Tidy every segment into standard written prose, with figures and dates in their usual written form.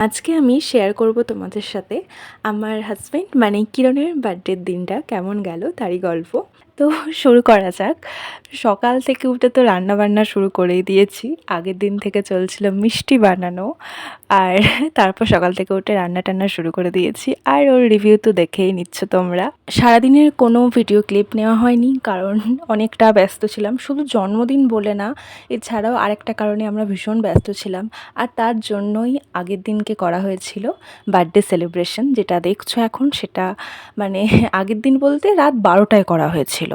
আজকে আমি শেয়ার করব তোমাদের সাথে আমার হাজব্যান্ড মানে কিরণের বার্থডের দিনটা কেমন গেল তারই গল্প। তো শুরু করা যাক। সকাল থেকে উঠে তো রান্নাবান্না শুরু করেই দিয়েছি। আগের দিন থেকে চলছিল মিষ্টি বানানো। আর তারপর সকাল থেকে উঠে রান্না-টান্না শুরু করে দিয়েছি। আর ওর রিভিউ তো দেখেই নিচ্ছ তোমরা। সারাদিনের কোনো ভিডিও ক্লিপ নেওয়া হয়নি কারণ অনেকটা ব্যস্ত ছিলাম। শুধু জন্মদিন বলে না, এছাড়াও আরেকটা কারণে আমরা ভীষণ ব্যস্ত ছিলাম। আর তার জন্যই আগের দিনকে করা হয়েছিল বার্থডে সেলিব্রেশন। যেটা দেখছো এখন সেটা মানে আগের দিন বলতে রাত 12টায় করা হয়েছিল।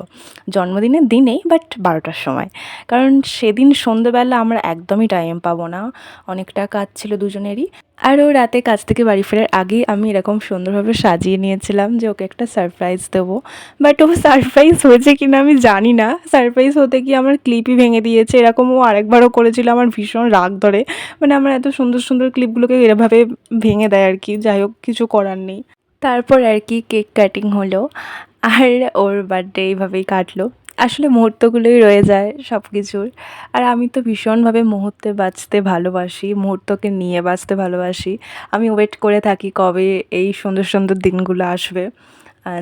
জন্মদিনের দিনেই বাট 12টার সময়। কারণ সেদিন সন্ধেবেলা আমরা একদমই টাইম পাবো না। অনেকটা কাজ ছিল দুজনেরই। আর ও রাতে কাজ থেকে বাড়ি ফেরার আগেই আমি এরকম সুন্দরভাবে সাজিয়ে নিয়েছিলাম যে ওকে একটা সারপ্রাইজ দেবো। বাট ও সারপ্রাইজ হয়েছে কিনা আমি জানি না। সারপ্রাইজ হতে গিয়ে আমার ক্লিপই ভেঙে দিয়েছে। এরকম ও আরেকবারও করেছিল, আমার ভীষণ রাগ ধরে। মানে আমার এত সুন্দর সুন্দর ক্লিপগুলোকে এভাবে ভেঙে দেয় আর কি। যাই হোক, কিছু করার নেই। তারপর আর কি কেক কাটিং হলো। আর ওর বার্থডে এইভাবেই কাটলো। আসলে মুহূর্তগুলোই রয়ে যায় সব কিছুর। আর আমি তো ভীষণভাবে মুহূর্তে বাঁচতে ভালোবাসি, মুহূর্তকে নিয়ে বাঁচতে ভালোবাসি। আমি ওয়েট করে থাকি কবে এই সুন্দর সুন্দর দিনগুলো আসবে।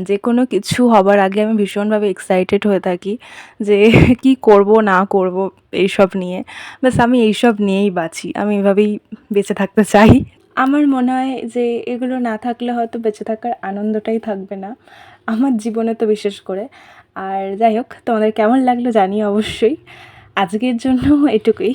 যে কোনো কিছু হবার আগে আমি ভীষণভাবে এক্সাইটেড হয়ে থাকি যে কি করব না করব এইসব নিয়ে। ব্যাস আমি এইসব নিয়েই বাঁচি। আমি এভাবেই বেঁচে থাকতে চাই। আমার মনে হয় যে এগুলো না থাকলে হয়তো বেঁচে থাকার আনন্দটাই থাকবে না, আমার জীবনে তো বিশেষ করে। আর যাই হোক, তোমাদের কেমন লাগলো জানিও অবশ্যই। আজকের জন্য এটুকুই।